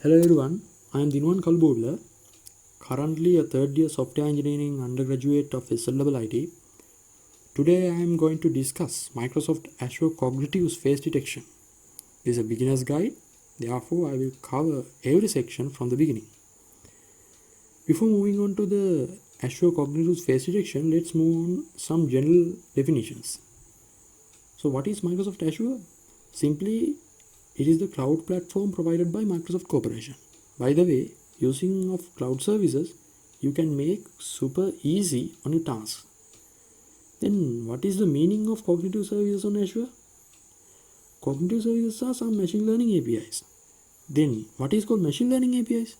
Hello everyone, I am Dinwan Kalbovla, currently a third year software engineering undergraduate of SLIT. Today I am going to discuss Microsoft Azure Cognitive Face Detection. This is a beginner's guide, therefore I will cover every section from the beginning. Before moving on to the Azure Cognitive Face Detection, let's move on some general definitions. So what is Microsoft Azure? Simply, it is the cloud platform provided by Microsoft Corporation. By the way, using of cloud services, you can make super easy on your tasks. Then what is the meaning of cognitive services on Azure? Cognitive services are some machine learning APIs. Then what is called machine learning APIs?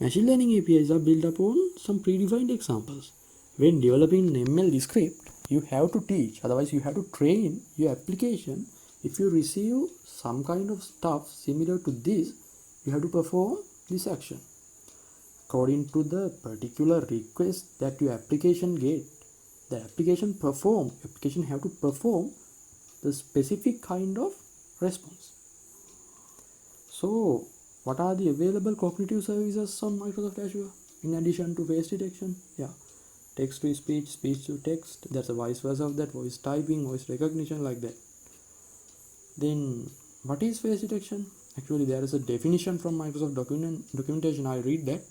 Machine learning APIs are built upon some predefined examples. When developing an ML script, you have to teach, otherwise you have to train your application. If you receive some kind of stuff similar to this, you have to perform this action. According to the particular request that your application get, the application have to perform the specific kind of response. So what are the available cognitive services on Microsoft Azure in addition to face detection? Text to speech, speech to text, that's a vice versa of that, voice typing, voice recognition, like that. Then what is face detection? Actually there is a definition from Microsoft documentation. I read that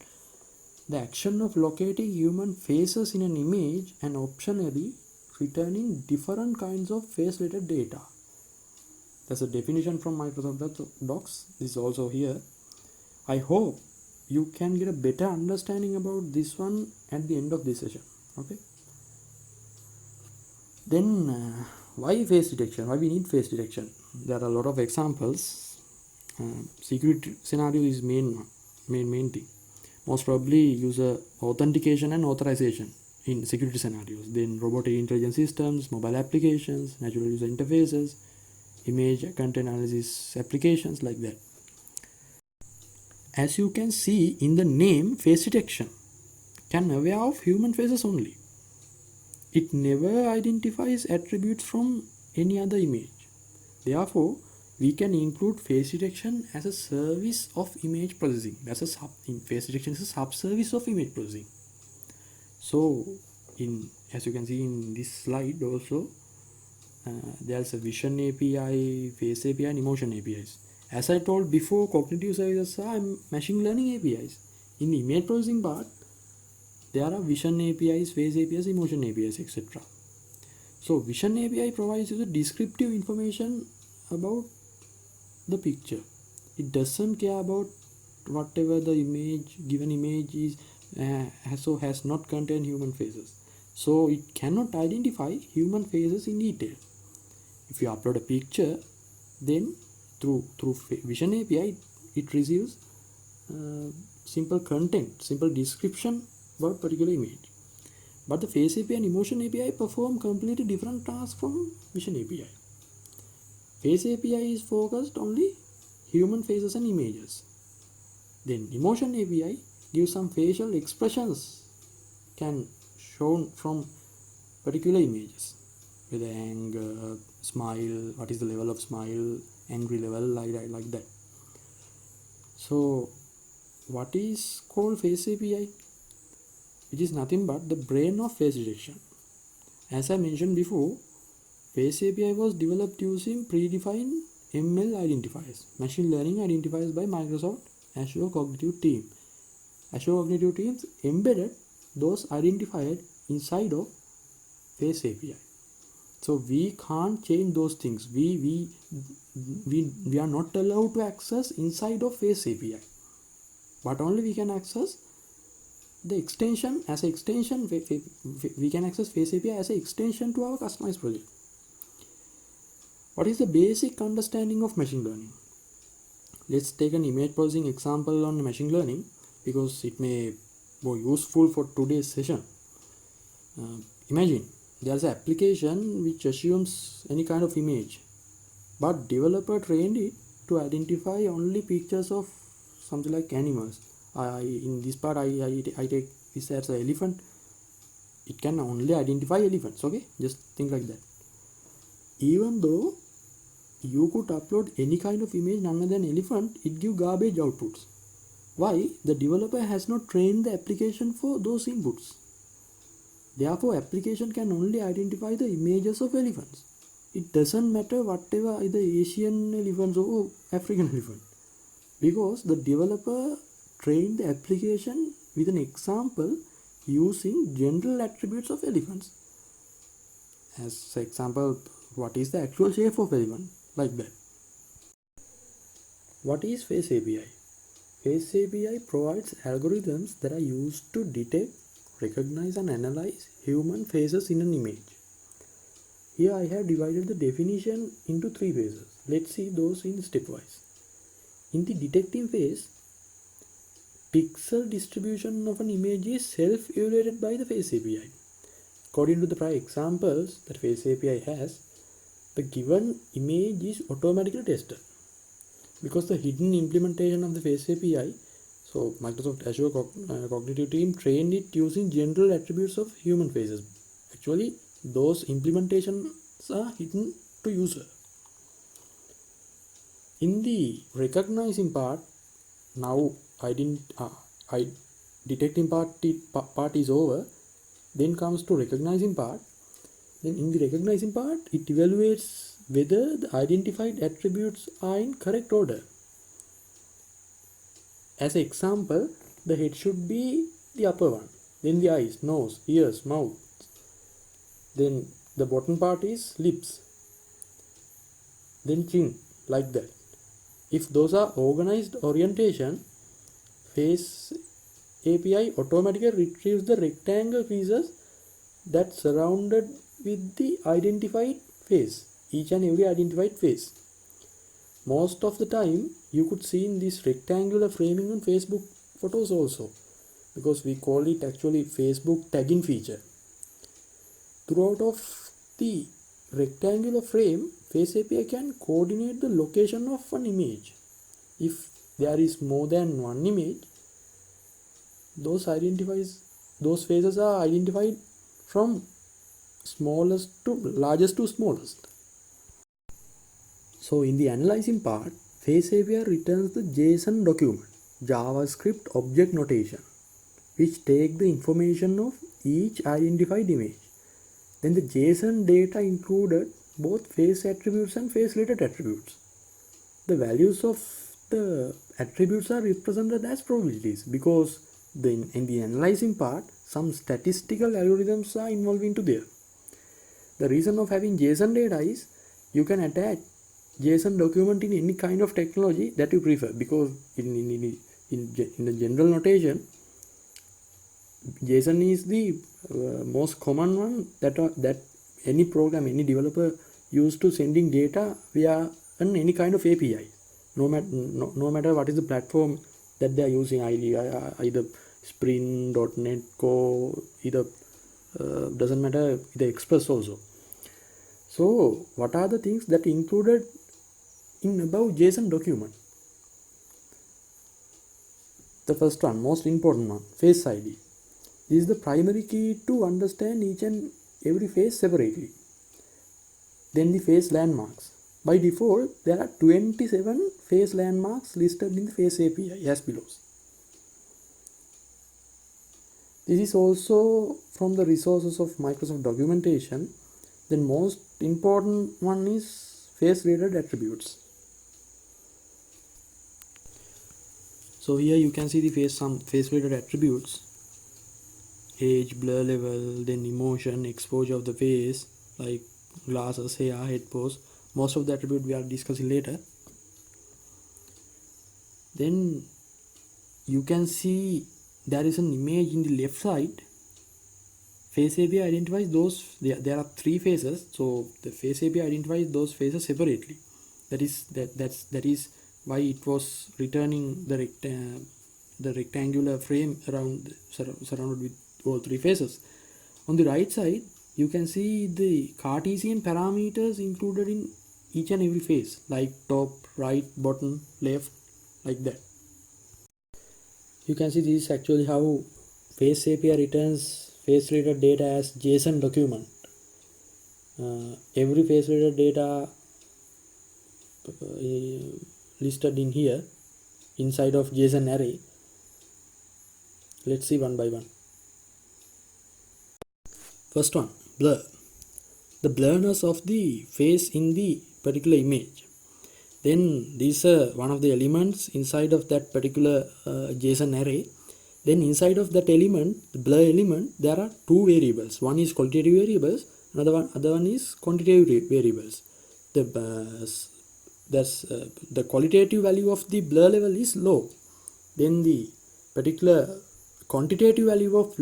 the action of locating human faces in an image and optionally returning different kinds of face related data. That's a definition from Microsoft Docs. This is also here. I hope you can get a better understanding about this one at the end of this session. Okay. Then why face detection? Why we need face detection? There are a lot of examples. Security scenario is main thing. Most probably user authentication and authorization in security scenarios. Then robotic intelligence systems, mobile applications, natural user interfaces, image content analysis applications, like that. As you can see in the name, face detection can aware of human faces only. It never identifies attributes from any other image. Therefore, we can include face detection as a service of image processing. Face detection is a sub-service of image processing. So, as you can see in this slide also, there's a vision API, face API, and emotion APIs. As I told before, cognitive services are machine learning APIs. In the image processing part, there are vision APIs, face APIs, emotion APIs, etc. So vision API provides you the descriptive information about the picture. It doesn't care about whatever the given image is, has not contained human faces. So it cannot identify human faces in detail. If you upload a picture, then through vision API, it receives simple content, simple description about particular image. But the face API and emotion API perform completely different tasks from vision API. Face API is focused only human faces and images. Then emotion API gives some facial expressions can shown from particular images, with anger, smile, what is the level of smile, angry level, like that. So what is called face API? Which is nothing but the brain of face detection. As I mentioned before, face API was developed using predefined ML identifiers, machine learning identifiers by Microsoft Azure Cognitive Team. Azure Cognitive Teams embedded those identifiers inside of face API. So we can't change those things. We are not allowed to access inside of face API, but only we can access the extension as an extension. We can access face API as an extension to our customized project. What is the basic understanding of machine learning? Let's take an image processing example on machine learning because it may be useful for today's session. Imagine there's an application which assumes any kind of image, but developer trained it to identify only pictures of something like animals. In this part, I take this as an elephant. It can only identify elephants. Okay, just think like that. Even though you could upload any kind of image other than elephant, it gives garbage outputs. Why? The developer has not trained the application for those inputs. Therefore, application can only identify the images of elephants. It doesn't matter whatever either Asian elephants or African elephant, because the developer trained the application with an example using general attributes of elephants. As example, what is the actual shape of elephant, like that. What is Face API? Face API provides algorithms that are used to detect, recognize and analyze human faces in an image. Here I have divided the definition into 3 phases. Let's see those in stepwise. In the detecting phase, pixel distribution of an image is self-evaluated by the Face API. According to the prior examples that Face API has, the given image is automatically tested. Because the hidden implementation of the Face API, so Microsoft Azure Cognitive team trained it using general attributes of human faces. Actually, those implementations are hidden to user. In the recognizing part, now detecting part is over. Then comes to recognizing part. Then in the recognizing part, it evaluates whether the identified attributes are in correct order. As an example, the head should be the upper one, then the eyes, nose, ears, mouth, then the bottom part is lips, then chin, like that. If those are organized orientation, Face API automatically retrieves the rectangle pieces that surrounded with the identified face, each and every identified face. Most of the time you could see in this rectangular framing on Facebook photos also, because we call it actually Facebook tagging feature. Throughout of the rectangular frame, Face API can coordinate the location of an image. If there is more than one image, those faces are identified from smallest to largest to smallest. So in the analyzing part, Face API returns the JSON document, JavaScript object notation, which take the information of each identified image. Then the JSON data included both face attributes and face related attributes. The values of the attributes are represented as probabilities, because in the analyzing part, some statistical algorithms are involved into there. The reason of having JSON data is you can attach JSON document in any kind of technology that you prefer, because in the general notation, JSON is the most common one that any program, any developer use to sending data via any kind of API. No matter what is the platform that they are using, either Spring, .NET, Core, either doesn't matter, the Express also. So what are the things that included in above JSON document? The first one, most important one, Face ID. This is the primary key to understand each and every face separately. Then the face landmarks. By default, there are 27 face landmarks listed in the Face API as below. This is also from the resources of Microsoft documentation. Then most important one is face related attributes. So here you can see some face related attributes: age, blur level, then emotion, exposure of the face, like glasses, hair, head pose. Most of the attribute we are discussing later. Then you can see there is an image in the left side. Face API identifies those. There are 3 faces, so the Face API identifies those faces separately. That is why it was returning the rectangular frame surrounded with all 3 faces. On the right side, you can see the Cartesian parameters included in each and every face, like top, right, bottom, left, like that. You can see this is actually how Face API returns face related data as JSON document. Every face related data listed in here inside of JSON array. Let's see one by one. First one, blur. The blurriness of the face in the particular image. Then these are one of the elements inside of that particular JSON array. Then inside of that element, the blur element, there are two variables. One is qualitative variables, other one is quantitative variables. The qualitative value of the blur level is low. Then the particular quantitative value of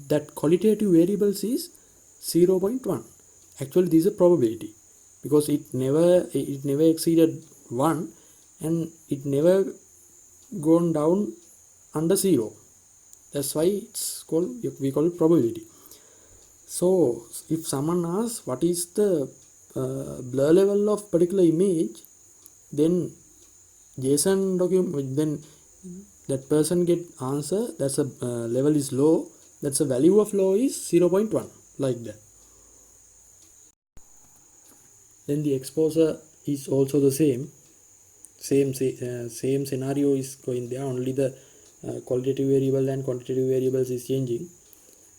that qualitative variables is 0.1. Actually, this is a probability because it never exceeded 1 and it never gone down under 0. That's why we call it probability. So if someone asks what is the blur level of particular image, then JSON document, then that person get answer that's a level is low, that's a value of low is 0.1, like that. Then the exposure is also the same scenario is going there, only the qualitative variable and quantitative variables is changing.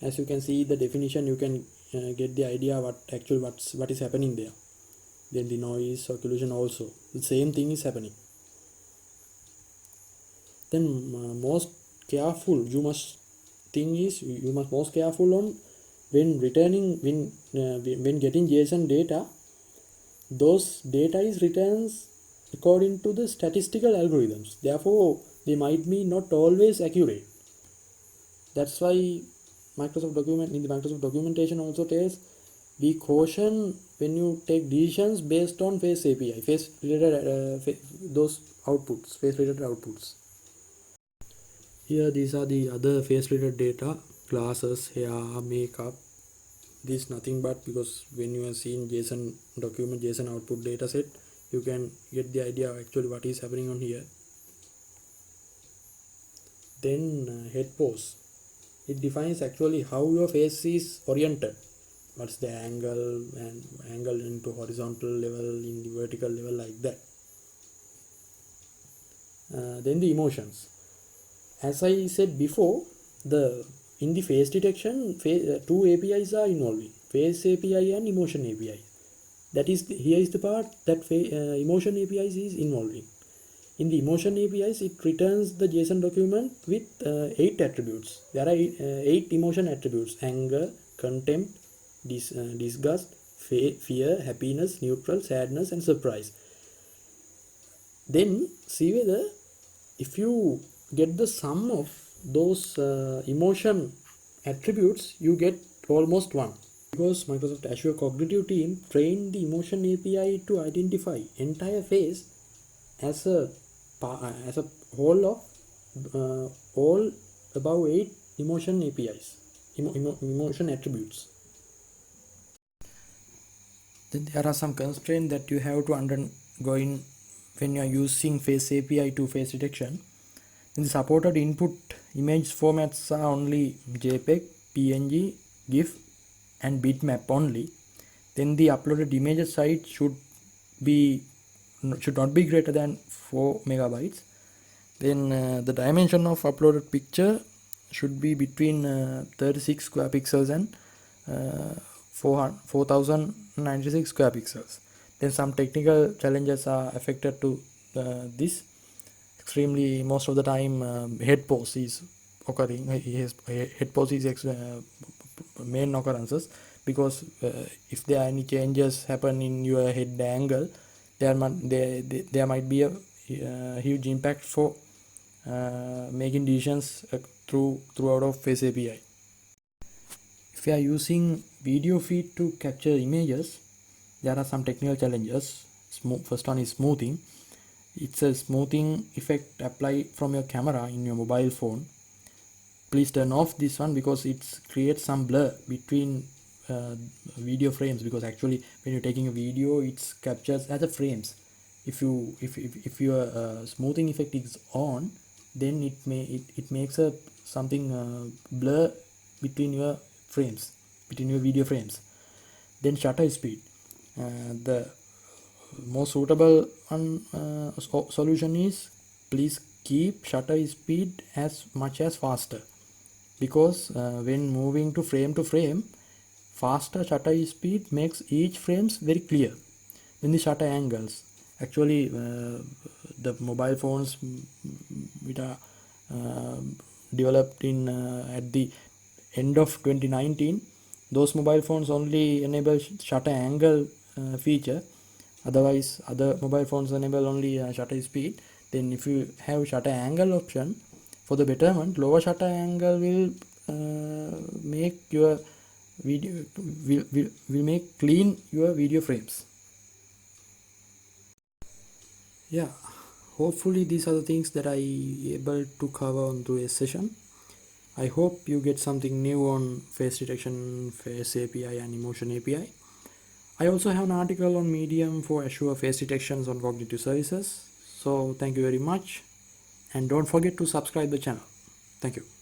As you can see the definition, you can get the idea what is happening there. Then the noise occlusion also the same thing is happening. Then most careful you must most careful on when getting JSON data. Those data is returns according to the statistical algorithms, therefore they might be not always accurate. That's why Microsoft documentation also tells be caution when you take decisions based on face API, face related those outputs, face related outputs. Here these are the other face related data, glasses, hair, makeup. This is nothing but because when you are seeing JSON document, JSON output data set, you can get the idea of actually what is happening on here. Then head pose. It defines actually how your face is oriented. What's the angle and angle into horizontal level, in the vertical level, like that. Then the emotions. As I said before, in the face detection, two APIs are involving, face API and emotion API. That is here is the part that emotion APIs is involving. In the emotion APIs, it returns the JSON document with 8 attributes. There are 8 emotion attributes: anger, contempt, disgust, fear, happiness, neutral, sadness, and surprise. Then see whether if you get the sum of those emotion attributes, you get almost 1. Because Microsoft Azure Cognitive team trained the emotion API to identify entire face as a whole of all above 8 emotion APIs, emotion attributes. Then there are some constraints that you have to undergo when you are using face API to face detection. In the supported input image formats are only JPEG, PNG, GIF and bitmap only. Then the uploaded image size should not be greater than 4 megabytes. Then the dimension of uploaded picture should be between 36 square pixels and 4096 square pixels. Then some technical challenges are affected to this. Extremely most of the time head pose is occurring. Head pose is main occurrences, because if there are any changes happen in your head angle, there might be a huge impact for making decisions throughout of face API. If you are using video feed to capture images, there are some technical challenges. First one is smoothing. It's a smoothing effect applied from your camera in your mobile phone. Please turn off this one because it creates some blur between video frames, because actually when you're taking a video, it captures as a frames. If your smoothing effect is on, then it makes a something blur between your frames, between your video frames. Then shutter speed. The most suitable solution is please keep shutter speed as much as faster. because when moving to frame, faster shutter speed makes each frames very clear. Then the shutter angles, actually the mobile phones which are developed in at the end of 2019, those mobile phones only enable shutter angle feature. Otherwise other mobile phones enable only shutter speed. Then if you have shutter angle option, for the betterment, lower shutter angle will make your video will make clean your video frames. Yeah, hopefully these are the things that I able to cover on today's session. I hope you get something new on face detection, face API and emotion API. I also have an article on Medium for Azure face detections on cognitive services. So thank you very much, and don't forget to subscribe the channel. Thank you.